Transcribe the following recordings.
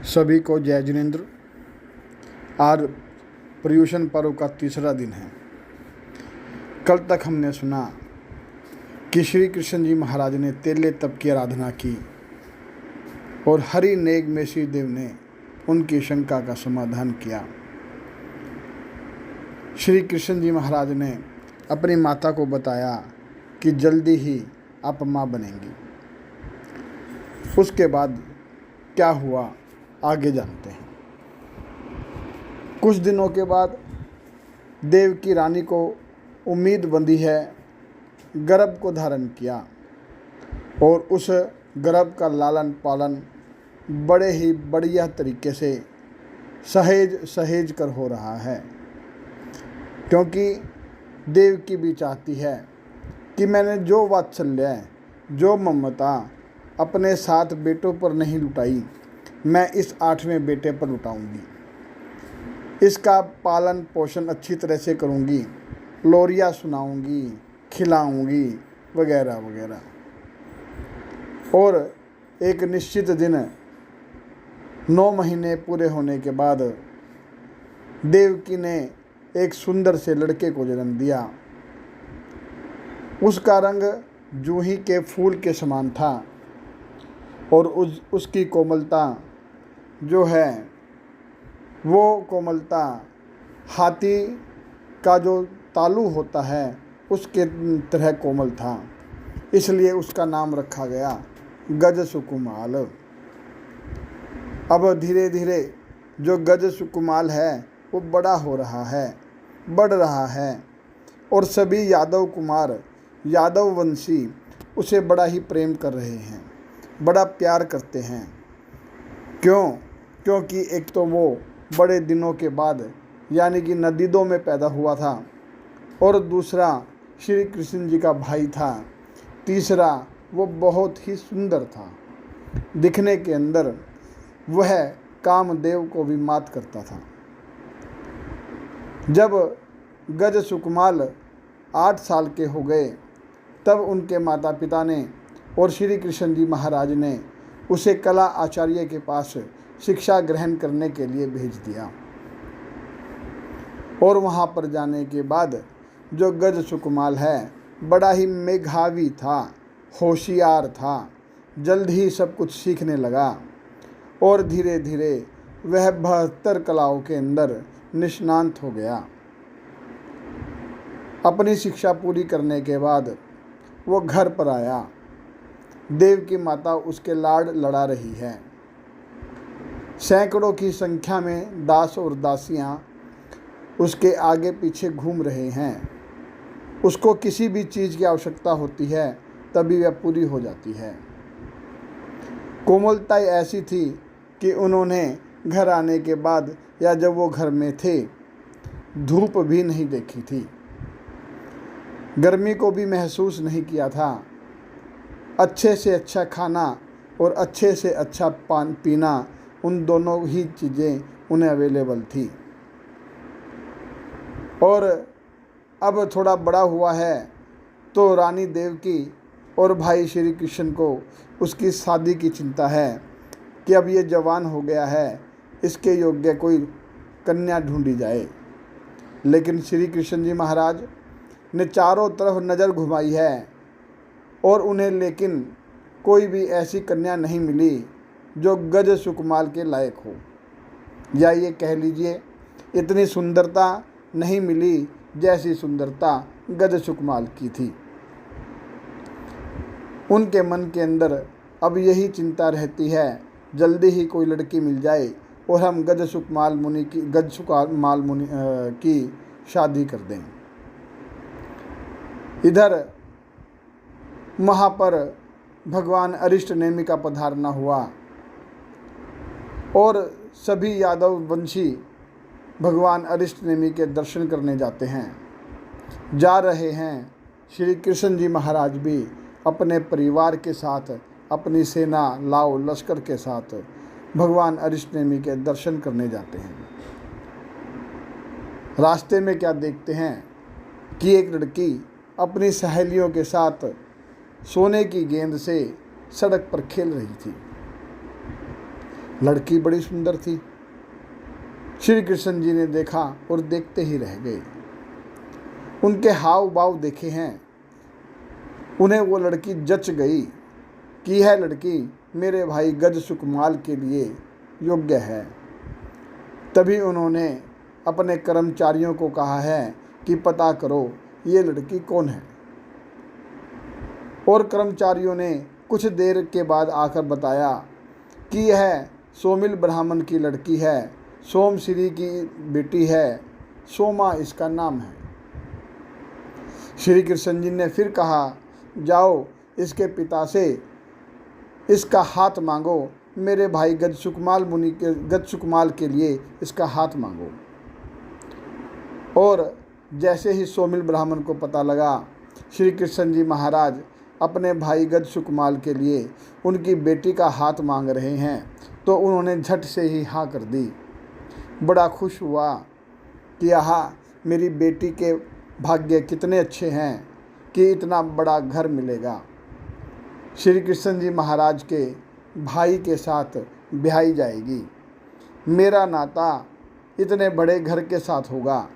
सभी को जय जिनेन्द्र। आज पर्युषण पर्व का तीसरा दिन है। कल तक हमने सुना कि श्री कृष्ण जी महाराज ने तेले तप की आराधना की और हरि नेग मेसी देव ने उनकी शंका का समाधान किया। श्री कृष्ण जी महाराज ने अपनी माता को बताया कि जल्दी ही आप माँ बनेंगी। उसके बाद क्या हुआ आगे जानते हैं। कुछ दिनों के बाद देव की रानी को उम्मीद बंधी है, गर्भ को धारण किया और उस गर्भ का लालन पालन बड़े ही बढ़िया तरीके से सहेज कर हो रहा है, क्योंकि देव की भी चाहती है कि मैंने जो वात्सल्य, जो ममता अपने 7 बेटों पर नहीं लुटाई, मैं इस 8वें बेटे पर लुटाऊंगी। इसका पालन पोषण अच्छी तरह से करूंगी, लोरियाँ सुनाऊंगी, खिलाऊंगी वगैरह वगैरह। और एक निश्चित दिन 9 महीने पूरे होने के बाद देवकी ने एक सुंदर से लड़के को जन्म दिया। उसका रंग जूही के फूल के समान था और उसकी कोमलता जो है वो कोमलता हाथी का जो तालू होता है उसके तरह कोमल था, इसलिए उसका नाम रखा गया गज सुकुमाल। अब धीरे धीरे जो गज सुकुमाल है वो बड़ा हो रहा है, बढ़ रहा है और सभी यादव कुमार, यादव वंशी उसे बड़ा ही प्रेम कर रहे हैं, बड़ा प्यार करते हैं। क्योंकि एक तो वो बड़े दिनों के बाद यानी कि नदीदों में पैदा हुआ था और दूसरा श्री कृष्ण जी का भाई था, तीसरा वो बहुत ही सुंदर था, दिखने के अंदर वह कामदेव को भी मात करता था। जब गज सुकुमाल 8 साल के हो गए तब उनके माता पिता ने और श्री कृष्ण जी महाराज ने उसे कला आचार्य के पास शिक्षा ग्रहण करने के लिए भेज दिया। और वहाँ पर जाने के बाद जो गज सुकुमाल है बड़ा ही मेधावी था, होशियार था, जल्द ही सब कुछ सीखने लगा और धीरे धीरे वह 72 कलाओं के अंदर निष्णात हो गया। अपनी शिक्षा पूरी करने के बाद वो घर पर आया। देव की माता उसके लाड लड़ा रही है। सैकड़ों की संख्या में दास और दासियां उसके आगे पीछे घूम रहे हैं। उसको किसी भी चीज़ की आवश्यकता होती है तभी वह पूरी हो जाती है। कोमलता ऐसी थी कि उन्होंने घर आने के बाद या जब वो घर में थे धूप भी नहीं देखी थी, गर्मी को भी महसूस नहीं किया था। अच्छे से अच्छा खाना और अच्छे से अच्छा पान पीना, उन दोनों ही चीज़ें उन्हें अवेलेबल थी। और अब थोड़ा बड़ा हुआ है तो रानी देवकी और भाई श्री कृष्ण को उसकी शादी की चिंता है कि अब ये जवान हो गया है, इसके योग्य कोई कन्या ढूंढी जाए। लेकिन श्री कृष्ण जी महाराज ने चारों तरफ नज़र घुमाई है और उन्हें लेकिन कोई भी ऐसी कन्या नहीं मिली जो गज सुकुमाल के लायक हो, या ये कह लीजिए इतनी सुंदरता नहीं मिली जैसी सुंदरता गज सुकुमाल की थी। उनके मन के अंदर अब यही चिंता रहती है, जल्दी ही कोई लड़की मिल जाए और हम गज सुकुमाल मुनि की शादी कर दें। इधर वहाँ पर भगवान अरिष्ट नेमि का पधारना हुआ और सभी यादव वंशी भगवान अरिष्ट नेमि के दर्शन करने जाते हैं। जा रहे हैं श्री कृष्ण जी महाराज भी अपने परिवार के साथ, अपनी सेना लाओ लश्कर के साथ भगवान अरिष्ट नेमि के दर्शन करने जाते हैं। रास्ते में क्या देखते हैं कि एक लड़की अपनी सहेलियों के साथ सोने की गेंद से सड़क पर खेल रही थी। लड़की बड़ी सुंदर थी। श्री कृष्ण जी ने देखा और देखते ही रह गए। उनके हाव भाव देखे हैं, उन्हें वो लड़की जच गई कि यह लड़की मेरे भाई गज सुकमाल के लिए योग्य है। तभी उन्होंने अपने कर्मचारियों को कहा है कि पता करो ये लड़की कौन है। और कर्मचारियों ने कुछ देर के बाद आकर बताया कि यह सोमिल ब्राह्मण की लड़की है, सोमश्री की बेटी है, सोमा इसका नाम है। श्री कृष्ण जी ने फिर कहा, जाओ इसके पिता से इसका हाथ मांगो, मेरे भाई गज सुकमाल के लिए इसका हाथ मांगो। और जैसे ही सोमिल ब्राह्मण को पता लगा श्री कृष्ण जी महाराज अपने भाई गज सुकमाल के लिए उनकी बेटी का हाथ मांग रहे हैं, तो उन्होंने झट से ही हाँ कर दी। बड़ा खुश हुआ कि आहा, मेरी बेटी के भाग्य कितने अच्छे हैं कि इतना बड़ा घर मिलेगा। श्री कृष्ण जी महाराज के भाई के साथ ब्याही जाएगी, मेरा नाता इतने बड़े घर के साथ होगा,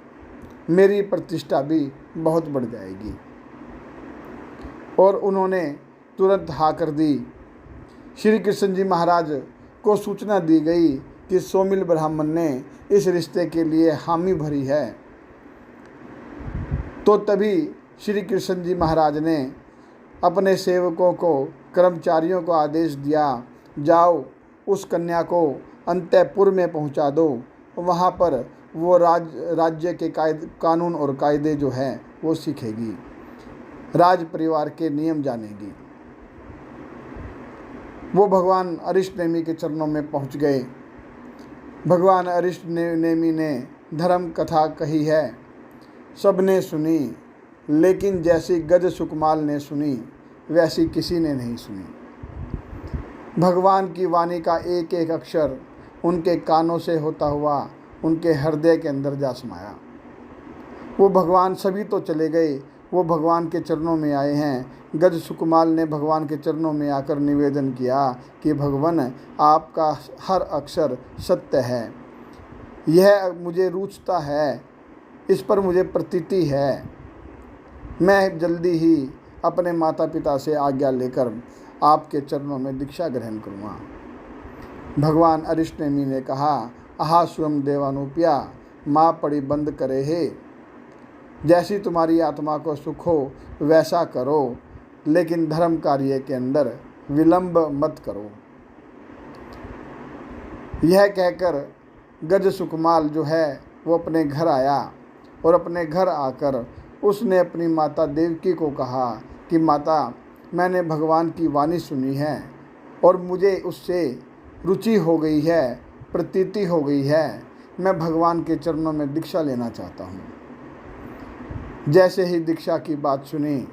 मेरी प्रतिष्ठा भी बहुत बढ़ जाएगी। और उन्होंने तुरंत हाँ कर दी। श्री कृष्ण जी महाराज को सूचना दी गई कि सोमिल ब्राह्मण ने इस रिश्ते के लिए हामी भरी है। तो तभी श्री कृष्ण जी महाराज ने अपने सेवकों को, कर्मचारियों को आदेश दिया, जाओ उस कन्या को अंतःपुर में पहुंचा दो, वहां पर वो राज्य के कानून और कायदे जो हैं वो सीखेगी, राज परिवार के नियम जानेगी। वो भगवान अरिष्ट नेमि के चरणों में पहुंच गए। भगवान अरिष्ट नेमि ने धर्म कथा कही है, सबने सुनी, लेकिन जैसी गज सुकमाल ने सुनी वैसी किसी ने नहीं सुनी। भगवान की वाणी का एक एक अक्षर उनके कानों से होता हुआ उनके हृदय के अंदर जा समाया। वो भगवान सभी तो चले गए, वो भगवान के चरणों में आए हैं। गज सुकमाल ने भगवान के चरणों में आकर निवेदन किया कि भगवान, आपका हर अक्षर सत्य है, यह मुझे रुचता है, इस पर मुझे प्रतीति है, मैं जल्दी ही अपने माता पिता से आज्ञा लेकर आपके चरणों में दीक्षा ग्रहण करूँगा। भगवान अरिष्ट नेमि ने कहा, आहा स्वयं देवानुप्या, माँ पड़ी बंद करे हे, जैसी तुम्हारी आत्मा को सुख हो वैसा करो, लेकिन धर्म कार्य के अंदर विलंब मत करो। यह कहकर गज सुकमाल जो है वो अपने घर आया और अपने घर आकर उसने अपनी माता देवकी को कहा कि माता, मैंने भगवान की वाणी सुनी है और मुझे उससे रुचि हो गई है, प्रतीति हो गई है, मैं भगवान के चरणों में दीक्षा लेना चाहता हूँ। जैसे ही दीक्षा की बात सुनी,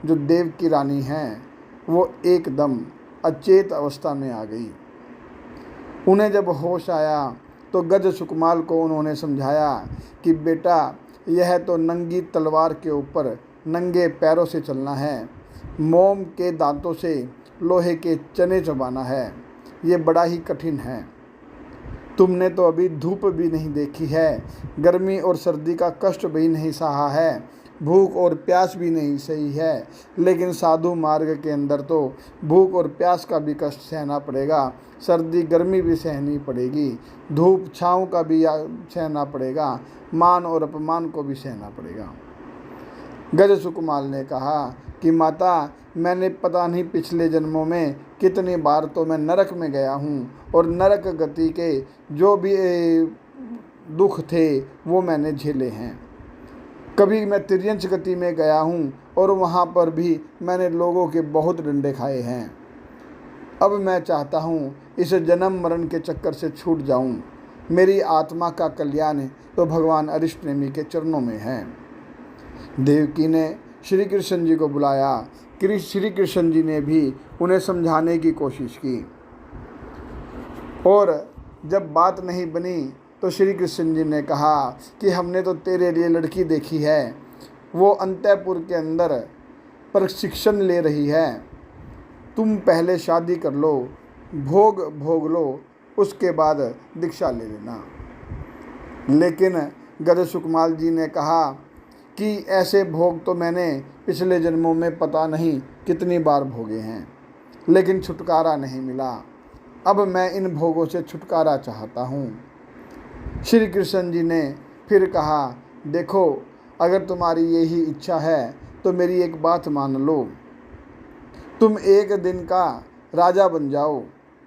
जो देव की रानी हैं वो एकदम अचेत अवस्था में आ गई। उन्हें जब होश आया तो गज सुकमाल को उन्होंने समझाया कि बेटा, यह तो नंगी तलवार के ऊपर नंगे पैरों से चलना है, मोम के दांतों से लोहे के चने चबाना है, ये बड़ा ही कठिन है। तुमने तो अभी धूप भी नहीं देखी है, गर्मी और सर्दी का कष्ट भी नहीं सहा है, भूख और प्यास भी नहीं सही है, लेकिन साधु मार्ग के अंदर तो भूख और प्यास का भी कष्ट सहना पड़ेगा, सर्दी गर्मी भी सहनी पड़ेगी, धूप छाँव का भी सहना पड़ेगा, मान और अपमान को भी सहना पड़ेगा। गज सुकमाल ने कहा कि माता, मैंने पता नहीं पिछले जन्मों में कितनी बार तो मैं नरक में गया हूँ और नरक गति के जो भी दुख थे वो मैंने झेले हैं। कभी मैं तिर्यंच गति में गया हूँ और वहाँ पर भी मैंने लोगों के बहुत डंडे खाए हैं। अब मैं चाहता हूँ इस जन्म मरण के चक्कर से छूट जाऊँ। मेरी आत्मा का कल्याण तो भगवान अरिष्ट नेमि के चरणों में है। देवकी ने श्री कृष्ण जी को बुलाया। श्री कृष्ण जी ने भी उन्हें समझाने की कोशिश की और जब बात नहीं बनी तो श्री कृष्ण जी ने कहा कि हमने तो तेरे लिए लड़की देखी है, वो अंतःपुर के अंदर प्रशिक्षण ले रही है, तुम पहले शादी कर लो, भोग भोग लो, उसके बाद दीक्षा ले लेना। लेकिन गज सुकमाल जी ने कहा कि ऐसे भोग तो मैंने पिछले जन्मों में पता नहीं कितनी बार भोगे हैं, लेकिन छुटकारा नहीं मिला। अब मैं इन भोगों से छुटकारा चाहता हूँ। श्री कृष्ण जी ने फिर कहा, देखो, अगर तुम्हारी यही इच्छा है तो मेरी एक बात मान लो, तुम एक दिन का राजा बन जाओ,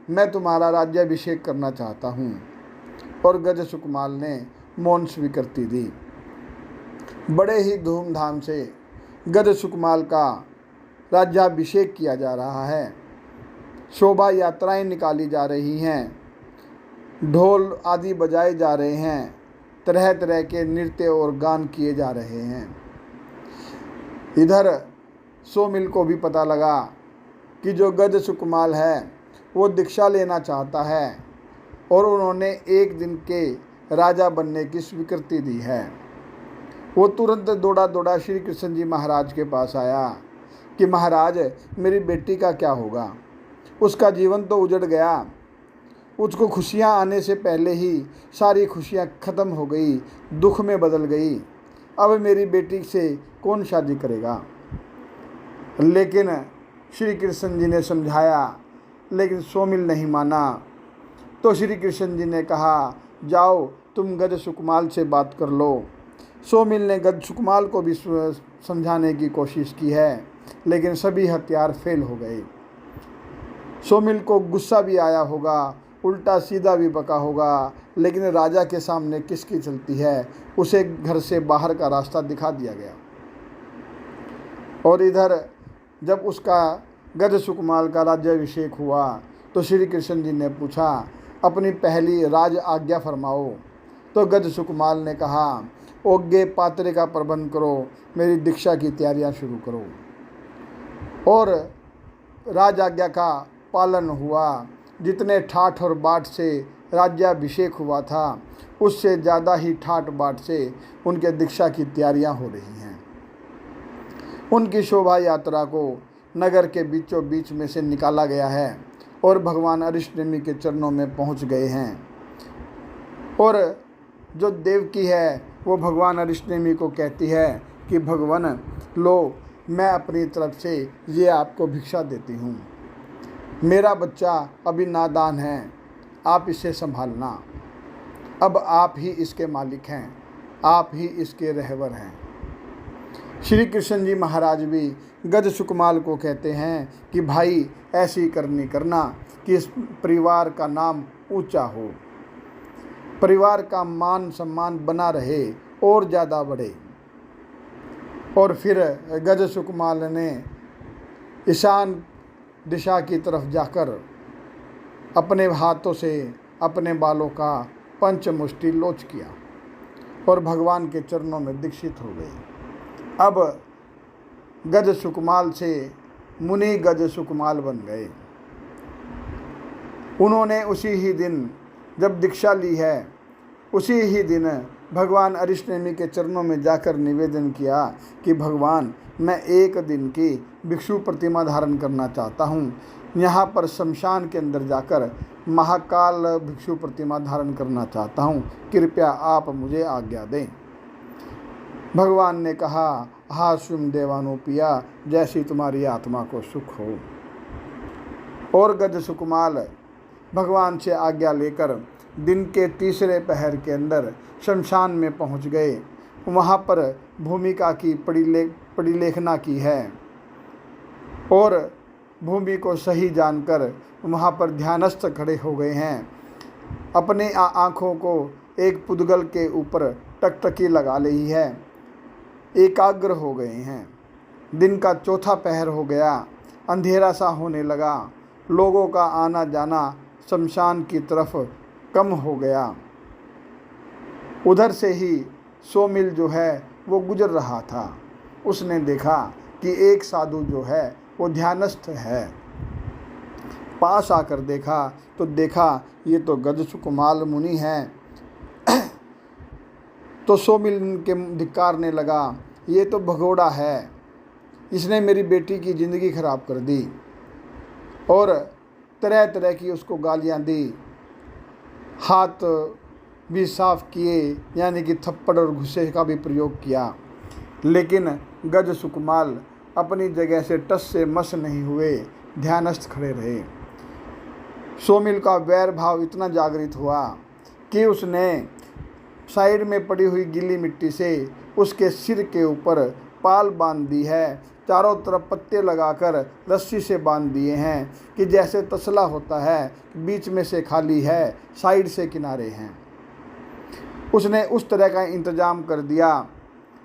मैं तुम्हारा राज्याभिषेक करना चाहता हूँ। और गज सुकमाल ने मौन स्वीकृति दी। बड़े ही धूमधाम से गज सुकमाल का राज्याभिषेक किया जा रहा है। शोभा यात्राएं निकाली जा रही हैं, ढोल आदि बजाए जा रहे हैं, तरह तरह के नृत्य और गान किए जा रहे हैं। इधर सोमिल को भी पता लगा कि जो गज सुकमाल है वो दीक्षा लेना चाहता है और उन्होंने एक दिन के राजा बनने की स्वीकृति दी है। वो तुरंत दौड़ा दौड़ा श्री कृष्ण जी महाराज के पास आया कि महाराज, मेरी बेटी का क्या होगा? उसका जीवन तो उजड़ गया, उसको खुशियाँ आने से पहले ही सारी खुशियाँ ख़त्म हो गई, दुख में बदल गई। अब मेरी बेटी से कौन शादी करेगा? लेकिन श्री कृष्ण जी ने समझाया, लेकिन सोमिल नहीं माना। तो श्री कृष्ण जी ने कहा, जाओ तुम गज सुकमाल से बात कर लो। सोमिल ने गज सुकमाल को भी समझाने की कोशिश की है, लेकिन सभी हथियार फेल हो गए। सोमिल को गुस्सा भी आया होगा, उल्टा सीधा भी बका होगा, लेकिन राजा के सामने किसकी चलती है? उसे घर से बाहर का रास्ता दिखा दिया गया। और इधर जब उसका गज सुकमाल का राज्याभिषेक हुआ तो श्री कृष्ण जी ने पूछा, अपनी पहली राज आज्ञा फरमाओ। तो गज सुकमाल ने कहा, ओगे पात्रे का प्रबंध करो, मेरी दीक्षा की तैयारियां शुरू करो। और राज आज्ञा का पालन हुआ। जितने ठाठ और बाट से राज्याभिषेक हुआ था, उससे ज़्यादा ही ठाठ बाट से उनके दीक्षा की तैयारियां हो रही हैं। उनकी शोभा यात्रा को नगर के बीचों बीच में से निकाला गया है और भगवान अरिष्टनेमि के चरणों में पहुंच गए हैं। और जो देवकी है वो भगवान अरिष्टनेमि को कहती है कि भगवान, लो, मैं अपनी तरफ से ये आपको भिक्षा देती हूँ। मेरा बच्चा अभी नादान है, आप इसे संभालना। अब आप ही इसके मालिक हैं, आप ही इसके रहबर हैं। श्री कृष्ण जी महाराज भी गज सुकमाल को कहते हैं कि भाई, ऐसी करनी करना कि इस परिवार का नाम ऊंचा हो, परिवार का मान सम्मान बना रहे और ज़्यादा बढ़े। और फिर गज सुकमाल ने ईशान दिशा की तरफ जाकर अपने हाथों से अपने बालों का पंचमुष्टि लोच किया और भगवान के चरणों में दीक्षित हो गए। अब गज सुकमाल से मुनि गज सुकमाल बन गए। उन्होंने उसी ही दिन जब दीक्षा ली है, उसी ही दिन भगवान अरिष्टनेमि के चरणों में जाकर निवेदन किया कि भगवान, मैं एक दिन की भिक्षु प्रतिमा धारण करना चाहता हूँ। यहाँ पर शमशान के अंदर जाकर महाकाल भिक्षु प्रतिमा धारण करना चाहता हूँ, कृपया आप मुझे आज्ञा दें। भगवान ने कहा, हा स्वयं देवानुपिया, जैसी तुम्हारी आत्मा को सुख हो। और गज सुकमाल भगवान से आज्ञा लेकर दिन के तीसरे पहर के अंदर शमशान में पहुंच गए। वहां पर भूमिका की पड़ी लेखना की है और भूमि को सही जानकर वहां पर ध्यानस्थ खड़े हो गए हैं। अपने आँखों को एक पुद्गल के ऊपर टकटकी लगा ली है, एकाग्र हो गए हैं। दिन का चौथा पहर हो गया, अंधेरा सा होने लगा, लोगों का आना जाना शमशान की तरफ कम हो गया। उधर से ही सोमिल जो है वो गुजर रहा था। उसने देखा कि एक साधु जो है वो ध्यानस्थ है। पास आकर देखा तो देखा ये तो गज सुकमाल मुनि हैं। तो सोमिल के धिक्कारने लगा, ये तो भगोड़ा है, इसने मेरी बेटी की ज़िंदगी खराब कर दी। और तरह तरह की उसको गालियाँ दी। हाथ भी साफ किए, यानी कि थप्पड़ और घुसे का भी प्रयोग किया, लेकिन गज सुकमाल अपनी जगह से टस से मस नहीं हुए, ध्यानस्थ खड़े रहे। सोमिल का वैर भाव इतना जागृत हुआ कि उसने साइड में पड़ी हुई गीली मिट्टी से उसके सिर के ऊपर पाल बांध दी है, चारों तरफ पत्ते लगाकर रस्सी से बांध दिए हैं कि जैसे तसला होता है, बीच में से खाली है, साइड से किनारे हैं। उसने उस तरह का इंतजाम कर दिया।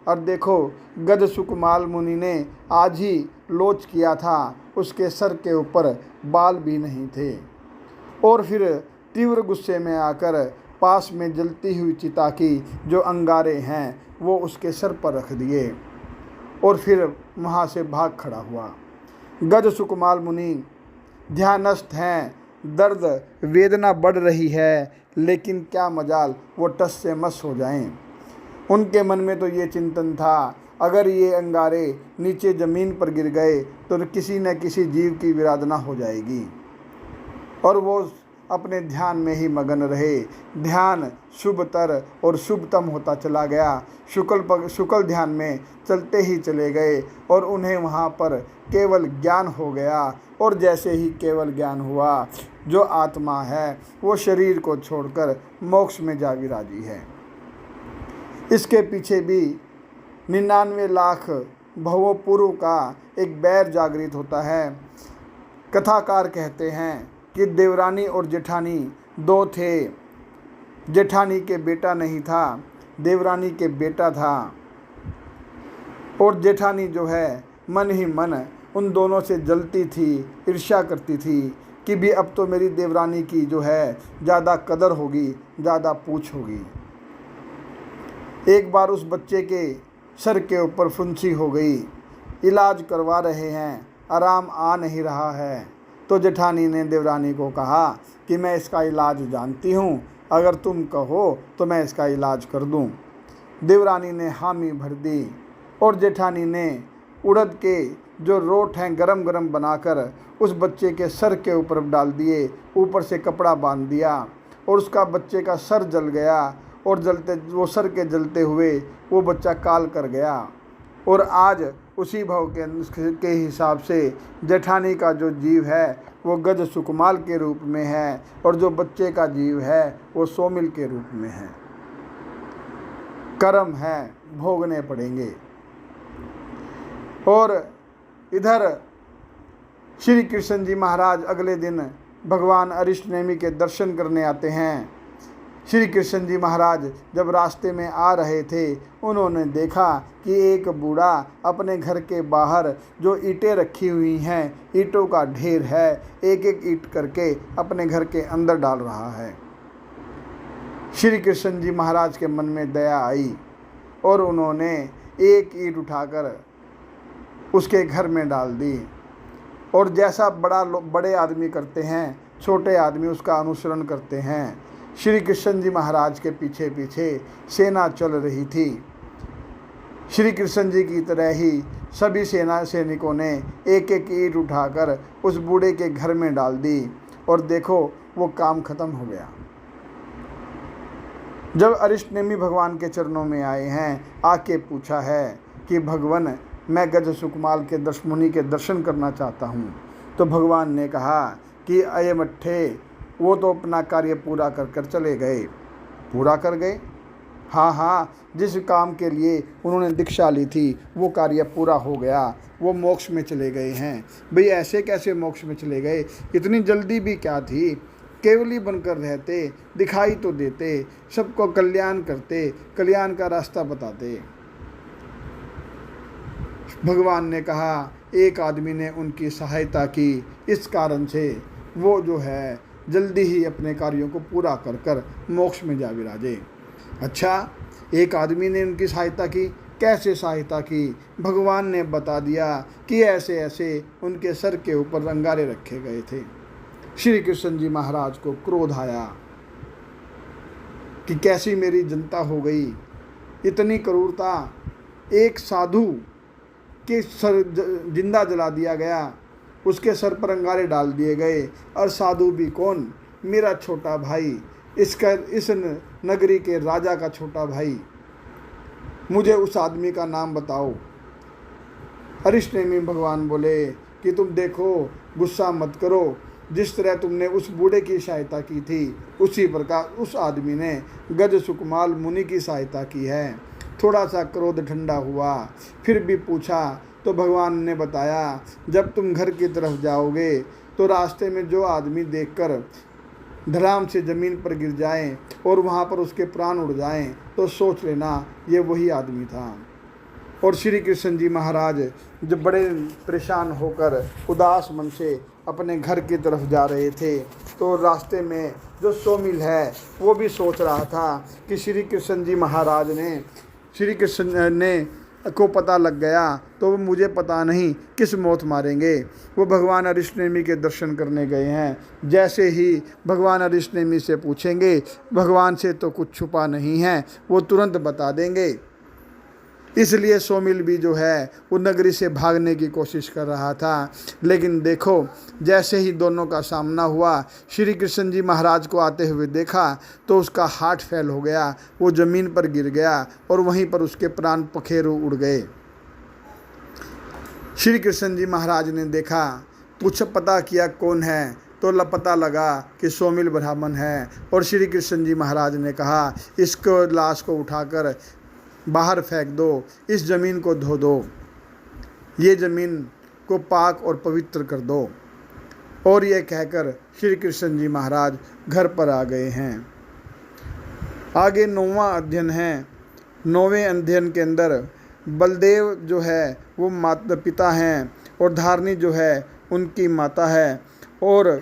और देखो, गज सुकमाल मुनि ने आज ही लोच किया था, उसके सर के ऊपर बाल भी नहीं थे। और फिर तीव्र गुस्से में आकर पास में जलती हुई चिता की जो अंगारे हैं वो उसके सर पर रख दिए और फिर वहाँ से भाग खड़ा हुआ। गज सुकमाल मुनि ध्यानस्थ हैं, दर्द वेदना बढ़ रही है, लेकिन क्या मजाल वो टस से मस हो जाएं। उनके मन में तो ये चिंतन था, अगर ये अंगारे नीचे ज़मीन पर गिर गए तो किसी न किसी जीव की विराधना हो जाएगी। और वो अपने ध्यान में ही मगन रहे। ध्यान शुभतर और शुभतम होता चला गया। शुक्ल ध्यान में चलते ही चले गए और उन्हें वहाँ पर केवल ज्ञान हो गया। और जैसे ही केवल ज्ञान हुआ, जो आत्मा है वो शरीर को छोड़कर मोक्ष में जा विराजी है। इसके पीछे भी 99 लाख भवों पूर्व का एक बैर जागृत होता है। कथाकार कहते हैं कि देवरानी और जेठानी दो थे। जेठानी के बेटा नहीं था, देवरानी के बेटा था। और जेठानी जो है मन ही मन उन दोनों से जलती थी, ईर्ष्या करती थी कि भी अब तो मेरी देवरानी की जो है ज़्यादा कदर होगी, ज़्यादा पूछ होगी। एक बार उस बच्चे के सर के ऊपर फुंसी हो गई, इलाज करवा रहे हैं, आराम आ नहीं रहा है। तो जेठानी ने देवरानी को कहा कि मैं इसका इलाज जानती हूँ, अगर तुम कहो तो मैं इसका इलाज कर दूँ। देवरानी ने हामी भर दी और जेठानी ने उड़द के जो रोट हैं गरम गरम बनाकर उस बच्चे के सर के ऊपर डाल दिए, ऊपर से कपड़ा बांध दिया और उसका बच्चे का सर जल गया। और वो सर के जलते हुए वो बच्चा काल कर गया। और आज उसी भाव के हिसाब से जेठानी का जो जीव है वो गज सुकमाल के रूप में है और जो बच्चे का जीव है वो सोमिल के रूप में है। कर्म है, भोगने पड़ेंगे। और इधर श्री कृष्ण जी महाराज अगले दिन भगवान अरिष्टनेमि के दर्शन करने आते हैं। श्री कृष्ण जी महाराज जब रास्ते में आ रहे थे, उन्होंने देखा कि एक बूढ़ा अपने घर के बाहर जो ईंटें रखी हुई हैं, ईंटों का ढेर है, एक एक ईंट करके अपने घर के अंदर डाल रहा है। श्री कृष्ण जी महाराज के मन में दया आई और उन्होंने एक ईंट उठाकर उसके घर में डाल दी। और जैसा बड़े आदमी करते हैं, छोटे आदमी उसका अनुसरण करते हैं। श्री कृष्ण जी महाराज के पीछे पीछे सेना चल रही थी। श्री कृष्ण जी की तरह ही सभी सेना सैनिकों ने एक एक ईंट उठाकर उस बूढ़े के घर में डाल दी और देखो वो काम खत्म हो गया। जब अरिष्टनेमि भगवान के चरणों में आए हैं, आके पूछा है कि भगवान मैं गज सुकमाल के मुनि के दर्शन करना चाहता हूँ, तो भगवान ने कहा कि अये मट्ठे, वो तो अपना कार्य पूरा कर कर चले गए। पूरा कर गए? हाँ, जिस काम के लिए उन्होंने दीक्षा ली थी वो कार्य पूरा हो गया, वो मोक्ष में चले गए हैं। भाई ऐसे कैसे मोक्ष में चले गए? इतनी जल्दी भी क्या थी? केवली बनकर रहते, दिखाई तो देते, सबको कल्याण करते, कल्याण का रास्ता बताते। भगवान ने कहा एक आदमी ने उनकी सहायता की, इस कारण से वो जो है जल्दी ही अपने कार्यों को पूरा कर कर मोक्ष में जा विराजे। अच्छा, एक आदमी ने उनकी सहायता की, कैसे सहायता की? भगवान ने बता दिया कि ऐसे ऐसे उनके सर के ऊपर अंगारे रखे गए थे। श्री कृष्ण जी महाराज को क्रोध आया कि कैसी मेरी जनता हो गई, इतनी क्रूरता। एक साधु के सर जिंदा जला दिया गया, उसके सर पर अंगारे डाल दिए गए। और साधु भी कौन? मेरा छोटा भाई इस नगरी के राजा का छोटा भाई, मुझे उस आदमी का नाम बताओ। अरिष्टनेमी भगवान बोले कि तुम देखो, गुस्सा मत करो, जिस तरह तुमने उस बूढ़े की सहायता की थी उसी प्रकार उस आदमी ने गज सुकमाल मुनि की सहायता की है। थोड़ा सा क्रोध ठंडा हुआ, फिर भी पूछा तो भगवान ने बताया, जब तुम घर की तरफ जाओगे तो रास्ते में जो आदमी देखकर धड़ाम से ज़मीन पर गिर जाएं और वहाँ पर उसके प्राण उड़ जाएं तो सोच लेना ये वही आदमी था। और श्री कृष्ण जी महाराज जब बड़े परेशान होकर उदास मन से अपने घर की तरफ जा रहे थे तो रास्ते में जो सोमिल है वो भी सोच रहा था कि श्री कृष्ण जी महाराज ने श्री कृष्ण ने को पता लग गया तो वो मुझे पता नहीं किस मौत मारेंगे। वो भगवान अरिष्टनेमी के दर्शन करने गए हैं। जैसे ही भगवान अरिष्टनेमी से पूछेंगे, भगवान से तो कुछ छुपा नहीं है, वो तुरंत बता देंगे। इसलिए सोमिल भी जो है वो नगरी से भागने की कोशिश कर रहा था। लेकिन देखो, जैसे ही दोनों का सामना हुआ, श्री कृष्ण जी महाराज को आते हुए देखा तो उसका हार्ट फेल हो गया, वो ज़मीन पर गिर गया और वहीं पर उसके प्राण पखेरु उड़ गए। श्री कृष्ण जी महाराज ने देखा, पता किया कौन है तो पता लगा कि सोमिल ब्राह्मण है। और श्री कृष्ण जी महाराज ने कहा, इसको लाश को उठाकर बाहर फेंक दो, इस ज़मीन को धो दो, ये ज़मीन को पाक और पवित्र कर दो। और ये कहकर श्री कृष्ण जी महाराज घर पर आ गए हैं। आगे 9वां अध्ययन है। 9वें अध्ययन के अंदर बलदेव जो है वो माता पिता हैं और धारणी जो है उनकी माता है। और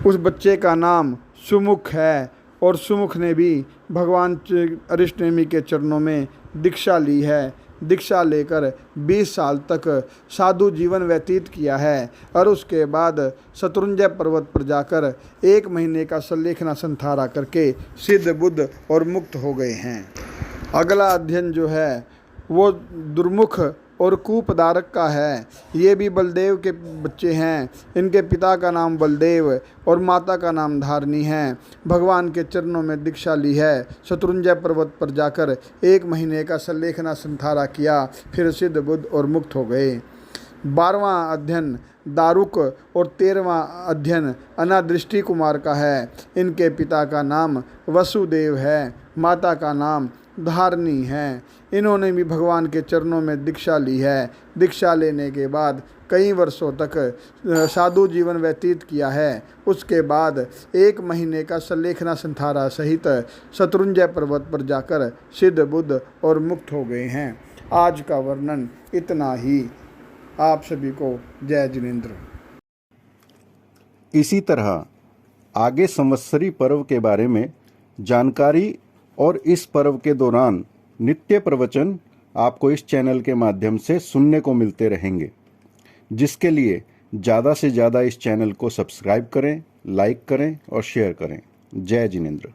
उस बच्चे का नाम सुमुख है और सुमुख ने भी भगवान अरिष्टनेमी के चरणों में दीक्षा ली है। दीक्षा लेकर 20 साल तक साधु जीवन व्यतीत किया है और उसके बाद शत्रुंजय पर्वत पर जाकर 1 महीने का सल्लेखना संथारा करके सिद्ध बुद्ध और मुक्त हो गए हैं। अगला अध्ययन जो है वो दुर्मुख और कुपदारक का है। ये भी बलदेव के बच्चे हैं। इनके पिता का नाम बलदेव और माता का नाम धारणी है। भगवान के चरणों में दीक्षा ली है। शत्रुंजय पर्वत पर जाकर 1 महीने का सल्लेखना संथारा किया, फिर सिद्ध बुद्ध और मुक्त हो गए। 12वां अध्ययन दारुक और 13वां अध्ययन अनादृष्टि कुमार का है। इनके पिता का नाम वसुदेव है, माता का नाम धारणी है। इन्होंने भी भगवान के चरणों में दीक्षा ली है। दीक्षा लेने के बाद कई वर्षों तक साधु जीवन व्यतीत किया है। उसके बाद 1 महीने का सल्लेखना संथारा सहित शत्रुंजय पर्वत पर जाकर सिद्ध बुद्ध और मुक्त हो गए हैं। आज का वर्णन इतना ही। आप सभी को जय जिनेंद्र। इसी तरह आगे संवत्सरी पर्व के बारे में जानकारी और इस पर्व के दौरान नित्य प्रवचन आपको इस चैनल के माध्यम से सुनने को मिलते रहेंगे, जिसके लिए ज़्यादा से ज़्यादा इस चैनल को सब्सक्राइब करें, लाइक करें और शेयर करें। जय जिनेंद्र।